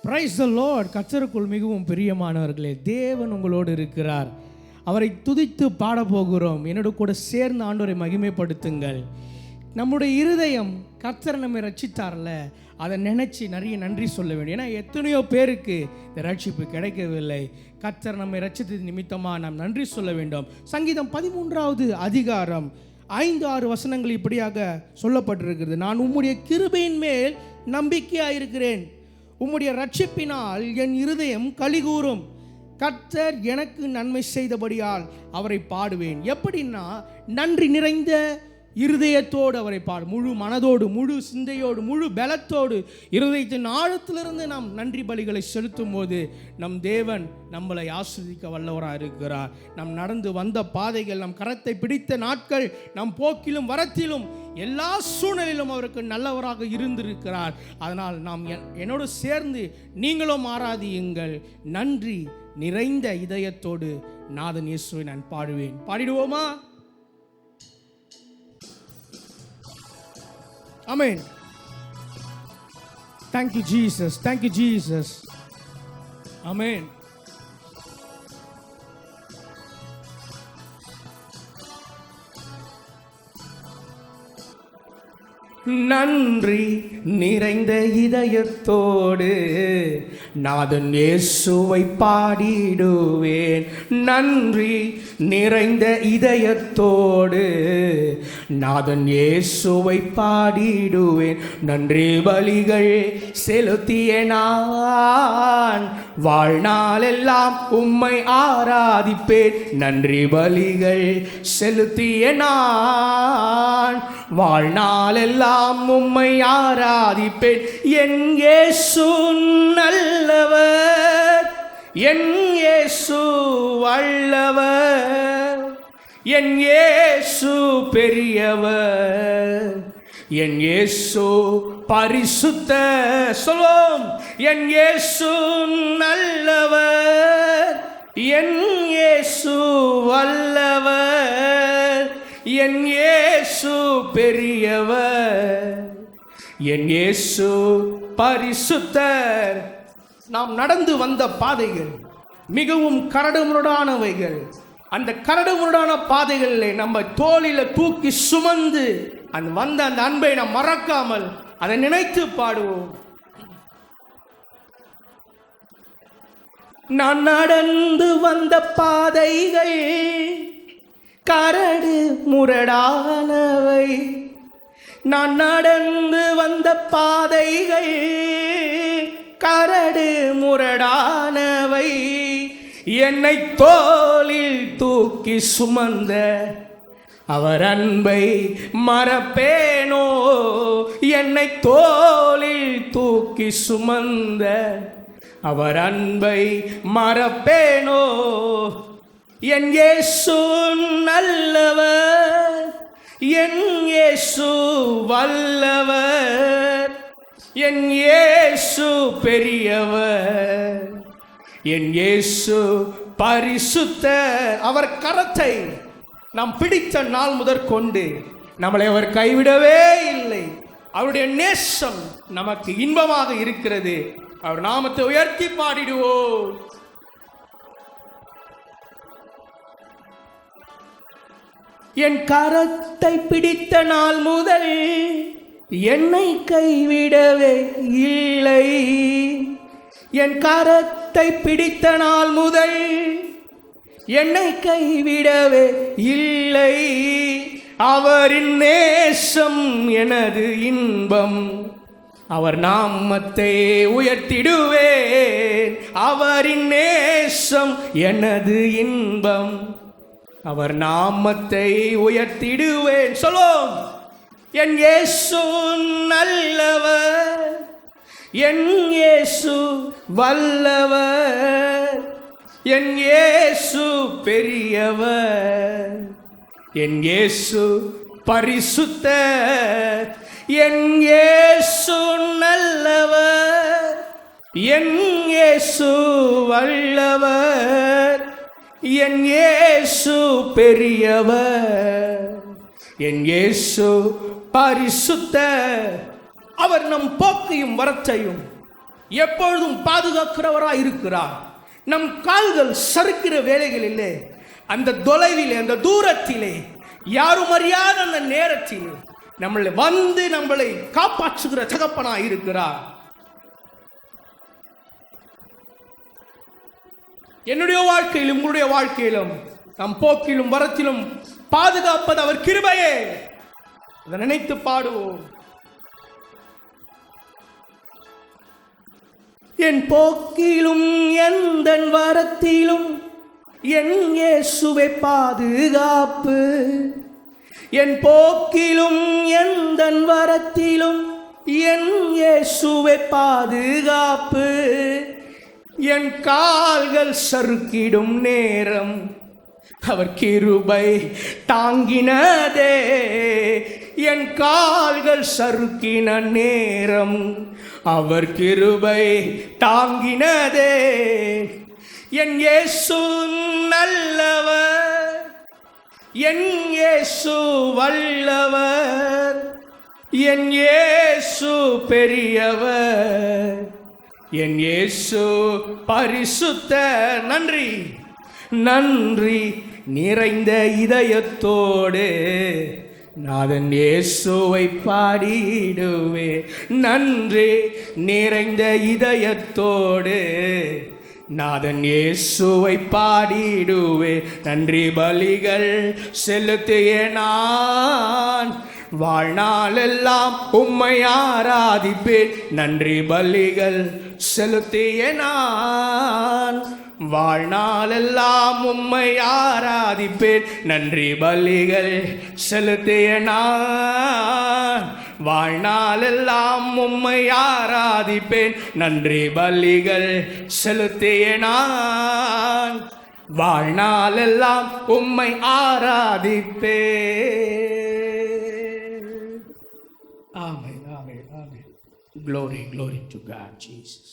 Praise the Lord. கர்த்தருக்குள் மிகவும் பிரியமானவர்களே, தேவன் உங்களோடு இருக்கிறார். அவரை துதித்து பாடப்போகிறோம். என்னோட கூட சேர்ந்து ஆண்டவரை மகிமைப்படுத்துங்கள். நம்முடைய இருதயம் கர்த்தர் நம்மை ரட்சித்தார்ல, அதை நினச்சி நிறைய நன்றி சொல்ல வேண்டும். ஏன்னா எத்தனையோ பேருக்கு இந்த ரட்சிப்பு கிடைக்கவில்லை. கர்த்தர் நம்மை ரட்சித்தது நிமித்தமாக நாம் நன்றி சொல்ல வேண்டும். சங்கீதம் 13வது அதிகாரம் 5-6 வசனங்கள் இப்படியாக சொல்லப்பட்டிருக்கிறது. நான் உம்முடைய கிருபையின் மேல் நம்பிக்கையாயிருக்கிறேன், உம்முடைய ரட்சிப்பினால் என் இருதயம் களிகூரும். கர்த்தர் எனக்கு நன்மை செய்தபடியால் அவரை பாடுவேன். எப்படின்னா, நன்றி நிறைந்த இருதயத்தோடு அவரை பாடு, முழு மனதோடு, முழு சிந்தையோடு, முழு பலத்தோடு, இருதயத்தின் ஆழத்திலிருந்து நாம் நன்றி பலிகளை செலுத்தும் போது நம் தேவன் நம்மளை ஆஸ்வதிக்க வல்லவராக இருக்கிறார். நாம் நடந்து வந்த பாதைகள், நம் கரத்தை பிடித்த நாட்கள், நம் போக்கிலும் வரத்திலும் எல்லா சூழ்நிலையிலும் அவருக்கு நல்லவராக இருந்திருக்கிறார். அதனால் நாம் என்னோடு சேர்ந்து நீங்களும் ஆராதியுங்கள். நன்றி நிறைந்த இதயத்தோடு நாதன் இயேசுவை நான் பாடுவேன். பாடிடுவோமா? Amen. Thank you, Jesus. Thank you, Jesus. Amen. நன்றி நிறைந்த இதயத்தோடு நாதன் இயேசுவை பாடிடுவேன். நன்றி நிறைந்த இதயத்தோடு நாதன் இயேசுவை பாடிடுவேன். நன்றி பலிகள் செலுத்திய நான் வாழ்நாளெல்லாம் உம்மை ஆராதிப்பேன். நன்றி பலிகள் செலுத்திய நான் வாழ்நாளெல்லாம் உம்மை ஆராதிப்பேன். என் இயேசு நல்லவர், என் இயேசு வல்லவர், என் இயேசு பெரியவர், என் இயேசு பரிசுத்த. சொல்லும், என் இயேசு நல்லவர், என் இயேசு வல்லவர், என் இயேசு பெரியவர், என் இயேசு பரிசுத்தர். நாம் நடந்து வந்த பாதைகள் மிகவும் கரடுமுரடானவைகள். அந்த கரடுமுரடான பாதைகளிலே நம்ம தோளில தூக்கி சுமந்து அந்த அன்பை நாம் மறக்காமல் அதை நினைத்து பாடுவோம். நான் நடந்து வந்த பாதைகள் கரடு முரடானவை. நான் நடந்து வந்த பாதைகள் கரடு முரடானவை. என்னை தோளில் தூக்கி சுமந்த அவர் அன்பை மறப்பேனோ? என்னை தோளில் தூக்கி சுமந்த அவர் அன்பை மறப்பேனோ? என் இயேசு நல்லவர், என் இயேசு வல்லவர், என் இயேசு பெரியவர், என் இயேசு பரிசுத்தர். அவர் கரத்தை நாம் பிடித்த நாள் முதற்கொண்டு நம்மளை அவர் கைவிடவே இல்லை. அவருடைய நேசம் நமக்கு இன்பமாக இருக்கிறது. அவர் நாமத்தை உயர்த்தி பாடிடுவோம். என் கரத்தை பிடித்த நாள் முதல் என்னை கைவிடவே இல்லை. என் கரத்தை பிடித்த நாள் முதல் என்னை கைவிடவே இல்லை. அவரின் நேசம் எனது இன்பம், அவர் நாமத்தை உயர்த்திடுவேன். அவரின் நேசம் எனது இன்பம், அவர் நாமத்தை உயர்த்திடுவேன். சொல்லும், என் இயேசு நல்லவர், என் இயேசு வல்லவர், என் இயேசு பெரியவர், என் இயேசு பரிசுத்தர், என் இயேசு நல்லவர், என் இயேசு வல்லவர், என் இயேசு பெரியவர், என் இயேசு பரிசுத்தர். அவர் நம் போக்கையும் வரத்தையும் எப்பொழுதும் பாதுகாக்கிறவராய் இருக்கிறார். நம் கால்கள் சறுக்கிற வேளைகளிலே, அந்த தொலைவிலே, அந்த தூரத்திலே, யாரும் அறியாத அந்த நேரத்தில் நம்மளை காப்பாற்றுகிற தகப்பனாய் இருக்கிறார். என்னுடைய வாழ்க்கையிலும் உங்களுடைய வாழ்க்கையிலும் நம் போக்கிலும் வரத்திலும் பாதுகாப்பது அவர் கிருபையே. அதை நினைத்து பாடுவோம். என் போக்கிலும் எந்த வரத்திலும் என் இயேசுவே பாதுகாப்பு. என் போக்கிலும் எந்த வரத்திலும் என் இயேசுவே பாதுகாப்பு. என் கால்கள் சறுக்கிடும் நேரம் அவர் கிருபை தாங்கினதே. என் கால்கள் சறுக்கின நேரம் அவர் கிருபை தாங்கினதே. என் இயேசு நல்லவர், என் இயேசு வல்லவர், என் இயேசு பெரியவர், என் இயேசு பரிசுத்த. நன்றி நன்றி நிறைந்த இதயத்தோடு நாதன் இயேசுவை பாடிடுவே. நன்றி நிறைந்த இதயத்தோடு நாதன் இயேசுவை பாடிடுவே. நன்றி பலிகள் செலுத்திய நான் வாழ்நாளெல்லாம் உம்மை ஆராதிப்பேன். நன்றி பலிகள் செலுத்திய நான் வாழ்நாளெல்லாம் உம்மை ஆராதிப்பேன். நன்றி பலிகள் செலுத்திய நான் வாழ்நாளெல்லாம் உம்மை ஆராதிப்பேன். நன்றி பலிகள் செலுத்திய நான் வாழ்நாளெல்லாம் உம்மை ஆராதிப்பேன். ஆமென், ஆமென், ஆமென். Glory, glory to God, Jesus.